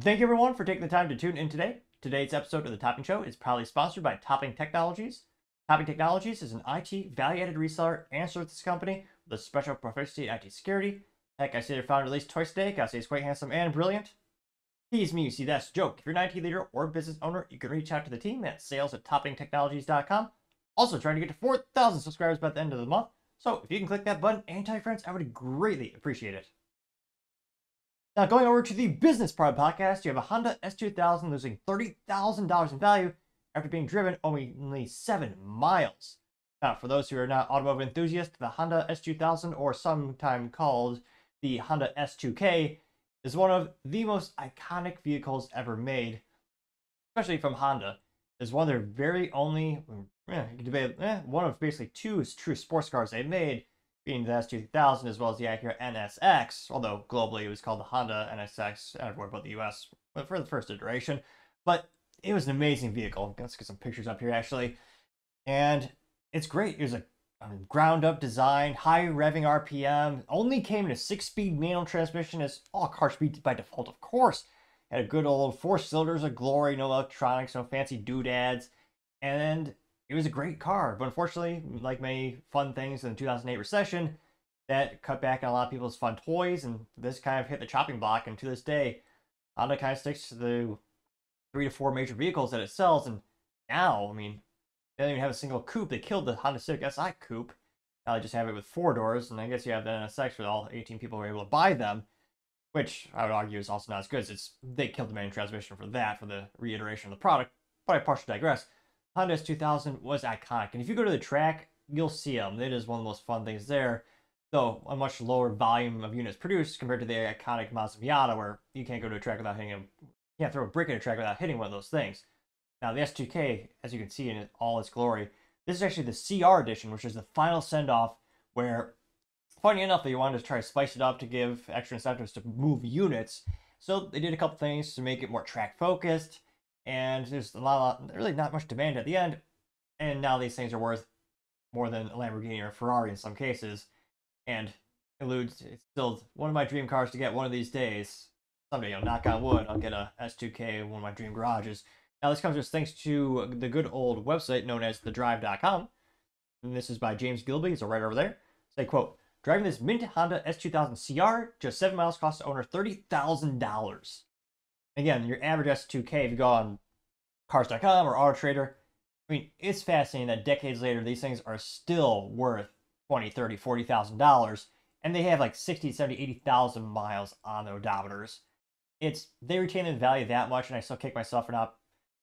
Thank you everyone for taking the time to tune in today. Today's episode of The Topping Show is proudly sponsored by Topping Technologies. Topping Technologies is an IT value-added reseller and services company with a special proficiency in IT security. Heck, I see their founder released twice a day. I say he's quite handsome and brilliant. Tease me, you see that's a joke. If you're an IT leader or business owner, you can reach out to the team at sales@toppingtechnologies.com. Also trying to get to 4,000 subscribers by the end of the month. So if you can click that button and tell your friends, I would greatly appreciate it. Now, going over to the business part of the podcast, you have a Honda S2000 losing $30,000 in value after being driven only 7 miles. Now, for those who are not automotive enthusiasts, the Honda S2000, or sometimes called the Honda S2K, is one of the most iconic vehicles ever made, especially from Honda. It's one of their very only, one of basically two true sports cars they made, being the S2000 as well as the Acura NSX, although globally it was called the Honda NSX everywhere but the US for the first iteration. But it was an amazing vehicle. Let's get some pictures up here actually. And it's great. It was a ground up design, high revving RPM, only came in a 6-speed manual transmission, as all cars be by default, of course. Had a good old 4 cylinders of glory, no electronics, no fancy doodads, and it was a great car. But unfortunately, like many fun things in the 2008 recession, that cut back on a lot of people's fun toys, and this kind of hit the chopping block. And to this day, Honda kind of sticks to the 3 to 4 major vehicles that it sells. And now, I mean, they don't even have a single coupe. They killed the Honda Civic Si coupe. Now they just have it with 4 doors, and I guess you have the NSX where all 18 people were able to buy them, which I would argue is also not as good. They killed the manual transmission for the reiteration of the product. But I partially digress. Honda S2000 was iconic, and if you go to the track, you'll see them. It is one of the most fun things there, though a much lower volume of units produced compared to the iconic Mazda Miata, where you can't go to a track without hitting them. You can't throw a brick at a track without hitting one of those things. Now, the S2K, as you can see in all its glory, this is actually the CR edition, which is the final send-off, where, funny enough, they wanted to try to spice it up to give extra incentives to move units. So they did a couple things to make it more track-focused, and there's really not much demand at the end. And now these things are worth more than a Lamborghini or a Ferrari in some cases. And it's still one of my dream cars to get one of these days. Someday, knock on wood, I'll get a S2K in one of my dream garages. Now, this comes just thanks to the good old website known as thedrive.com. And this is by James Gilby, so right over there. Say, quote, driving this mint Honda S2000 CR, just 7 miles, costs the owner $30,000. Again, your average S2K, if you go on cars.com or AutoTrader, I mean, it's fascinating that decades later, these things are still worth $20,000, $30,000, $40,000, and they have like 60, 70, 80,000 miles on the odometers. They retain the value that much, and I still kick myself for not.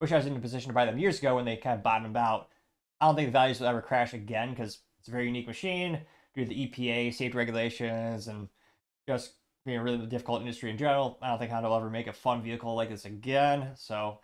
Wish I was in a position to buy them years ago when they kind of bottomed out. I don't think the values will ever crash again because it's a very unique machine due to the EPA, safety regulations, and just being a really difficult industry in general. I don't think Honda will ever make a fun vehicle like this again. So,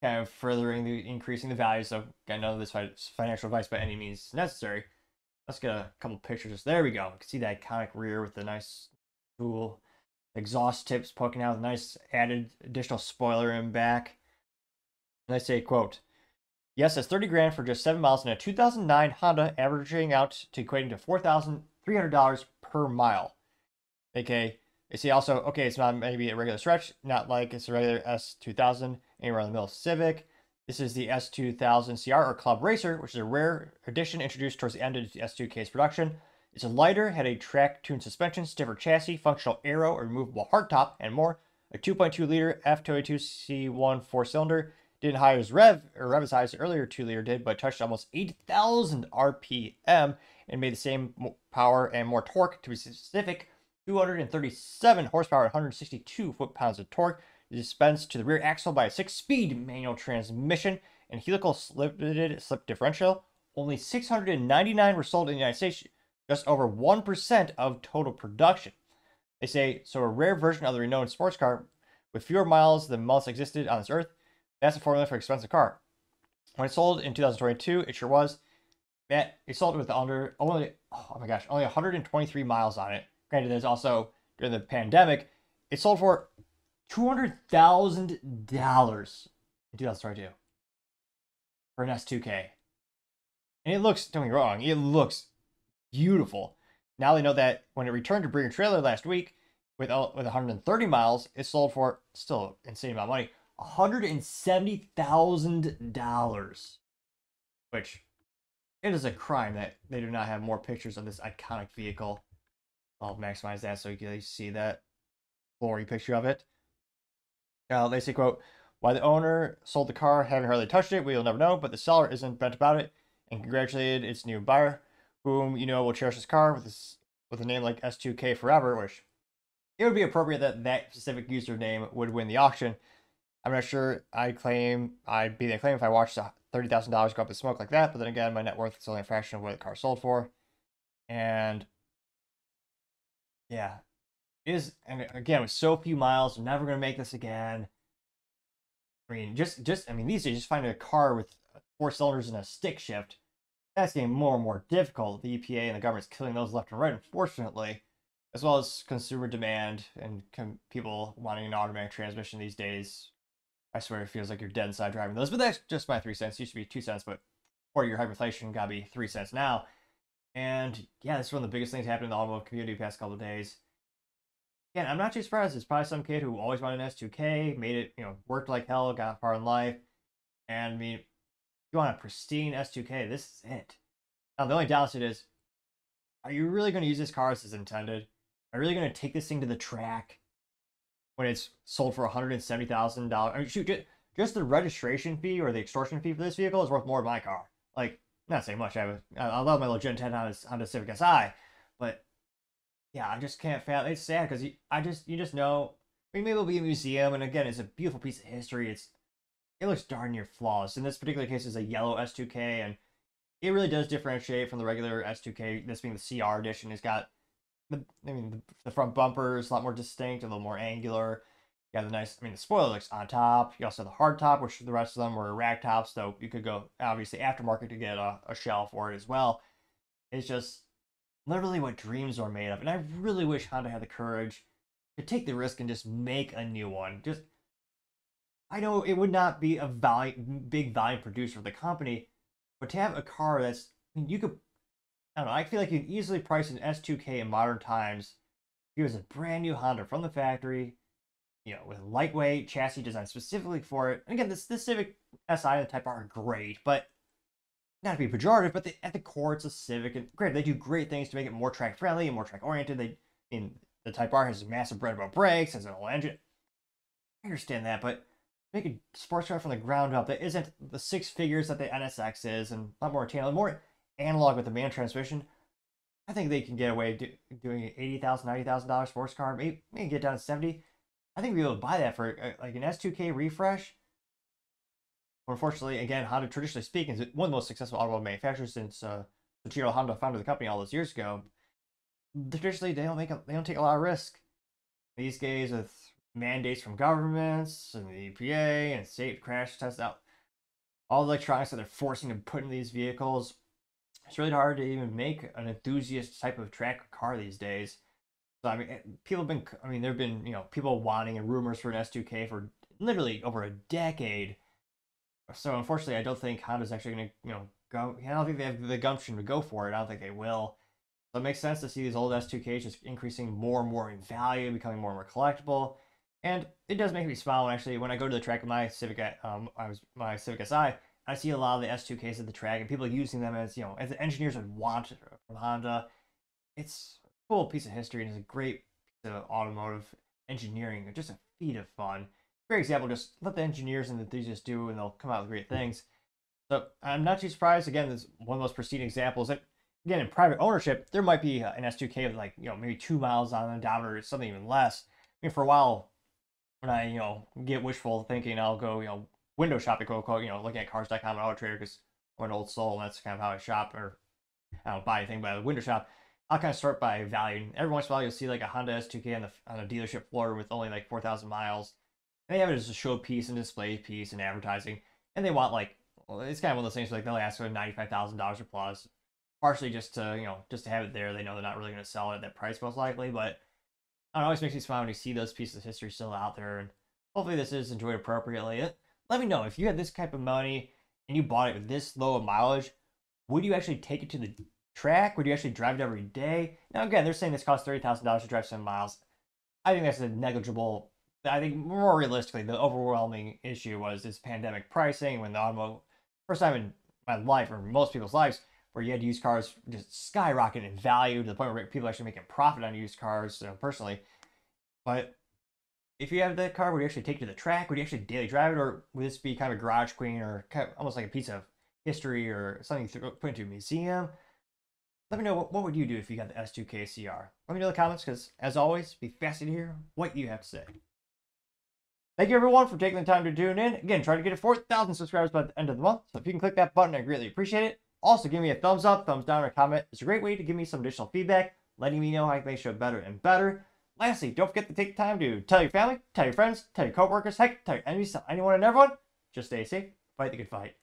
kind of increasing the value. So, again, none of this financial advice by any means necessary. Let's get a couple pictures. There we go. You can see that iconic rear with the nice cool exhaust tips poking out, with a nice added additional spoiler in back. And I say, quote, yes, that's 30 grand for just 7 miles in a 2009 Honda, averaging out to equating to $4,300 per mile. Okay, they say also, okay, it's not maybe a regular stretch, not like it's a regular S2000 anywhere in the middle of Civic. This is the S2000 CR, or Club Racer, which is a rare edition introduced towards the end of the S2K's production. It's a lighter, had a track-tuned suspension, stiffer chassis, functional aero, a removable hardtop, and more. A 2.2-liter F282C1 4-cylinder. Didn't rev as high as the earlier 2-liter did, but touched almost 8,000 RPM and made the same power and more torque. To be specific, 237 horsepower and 162 foot-pounds of torque. It is dispensed to the rear axle by a 6-speed manual transmission and helical slip differential. Only 699 were sold in the United States, just over 1% of total production. They say, so a rare version of the renowned sports car with fewer miles than most existed on this earth. That's the formula for an expensive car. When it sold in 2022, it sure was. It sold with only 123 miles on it. Granted, there's also, during the pandemic, it sold for $200,000 in 2022 for an S2K. And it looks, don't get me wrong, it looks beautiful. Now they know that when it returned to Bringer Trailer last week, with 130 miles, it sold for still insane amount of money, $170,000, which it is a crime that they do not have more pictures of this iconic vehicle. I'll maximize that so you can see that glory picture of it. They say, quote, why the owner sold the car, haven't hardly touched it, we will never know, but the seller isn't bent about it and congratulated its new buyer, whom you know will cherish this car with a name like S2K forever, which it would be appropriate that that specific username would win the auction. I'm not sure I'd be that claim if I watched $30,000 go up in smoke like that, but then again, my net worth is only a fraction of what the car sold for. And yeah, and again, with so few miles, I'm never going to make this again. I mean, I mean, these days, just finding a car with 4 cylinders and a stick shift, that's getting more and more difficult. The EPA and the government's killing those left and right, unfortunately, as well as consumer demand and people wanting an automatic transmission these days. I swear it feels like you're dead inside driving those, but that's just my 3 cents. It used to be 2 cents, but for your hyperinflation, gotta be 3 cents now. And yeah, this is one of the biggest things happening in the automotive community the past couple of days. Again, I'm not too surprised. It's probably some kid who always wanted an S2K, made it, worked like hell, got far in life. And I mean, if you want a pristine S2K, this is it. Now, the only downside is, are you really going to use this car as intended? Are you really going to take this thing to the track when it's sold for $170,000? I mean, shoot, just the registration fee or the extortion fee for this vehicle is worth more than my car. Like, not saying much. I love my little Gen 10 Honda Civic Si, but yeah, I just can't fathom. It's sad because you just know. I mean, maybe it'll be a museum, and again, it's a beautiful piece of history. It looks darn near flawless. In this particular case, it's a yellow S2K, and it really does differentiate from the regular S2K. This being the CR edition, it's got the front bumper is a lot more distinct, a little more angular. You got the spoiler looks on top. You also have the hard top, which the rest of them were rack tops, though you could go obviously aftermarket to get a shell for it as well. It's just literally what dreams are made of, and I really wish Honda had the courage to take the risk and just make a new one. I know it would not be a big volume producer for the company, but to have a car that's, I mean, I don't know, I feel like you can easily price an S2K in modern times. If it was a brand new Honda from the factory, with lightweight chassis designed specifically for it. And again, the Civic Si and the Type R are great, but not to be pejorative, but at the core, it's a Civic, and great, they do great things to make it more track friendly and more track oriented. The Type R has a massive Brembo brakes, has an old engine. I understand that, but make a sports car from the ground up that isn't the 6 figures that the NSX is, and a lot more tailored, more analog with the manual transmission. I think they can get away doing an $80,000, $90,000 sports car, maybe get down to 70. I think we'll be able to buy that for like an S2K refresh. Unfortunately, again, Honda, traditionally speaking, is one of the most successful automobile manufacturers since Soichiro Honda founded the company all those years ago. Traditionally, they don't take a lot of risk. These days, with mandates from governments and the EPA and state crash tests out, all the electronics that they're forcing to put in these vehicles, it's really hard to even make an enthusiast type of track car these days. So I mean, there have been people wanting and rumors for an S2K for literally over a decade. So unfortunately, I don't think Honda's actually going to go. I don't think they have the gumption to go for it. I don't think they will. So it makes sense to see these old S2Ks just increasing more and more in value, becoming more and more collectible. And it does make me smile when I go to the track of my Civic, my Civic Si, I see a lot of the S2Ks at the track and people using them as as the engineers would want from Honda. It's a cool piece of history and it's a great piece of automotive engineering. Just a feat of fun. Great example. Just let the engineers and the enthusiasts do, and they'll come out with great things. So I'm not too surprised. Again, this is one of the most pristine examples. That again, in private ownership, there might be an S2K with maybe 2 miles on the odometer or something even less. I mean, for a while, when I get wishful thinking, I'll go window shopping, quote unquote, looking at cars.com and Auto Trader because I'm an old soul and that's kind of how I shop, or I don't buy anything, but I window shop. I'll kind of start by value. Every once in a while, you'll see like a Honda S2K on a dealership floor with only like 4,000 miles. And they have it as a show piece and display piece and advertising. And they want it's kind of one of those things they'll ask for $95,000 or plus, partially just to just to have it there. They know they're not really going to sell it at that price most likely, but it always makes me smile when you see those pieces of history still out there. And hopefully this is enjoyed appropriately. Let me know if you had this type of money and you bought it with this low of mileage. Would you actually take it to the track? Would you actually drive it every day? Now again, they're saying this costs $30,000 to drive 7 miles. I think that's a negligible. I think more realistically, the overwhelming issue was this pandemic pricing when the automobile, first time in my life or most people's lives, where you had used cars just skyrocket in value to the point where people actually making profit on used cars. Personally, but if you have that car, would you actually take it to the track? Would you actually daily drive it, or would this be kind of a garage queen or kind of almost like a piece of history or something put into a museum? Let me know what would you do if you got the S2K CR. Let me know in the comments because, as always, be fascinated to hear what you have to say. Thank you, everyone, for taking the time to tune in. Again, try to get to 4,000 subscribers by the end of the month. So if you can click that button, I greatly appreciate it. Also, give me a thumbs up, thumbs down, or comment. It's a great way to give me some additional feedback, letting me know how I can make the show better and better. Lastly, don't forget to take the time to tell your family, tell your friends, tell your coworkers, heck, tell your enemies, tell anyone and everyone. Just stay safe, fight the good fight.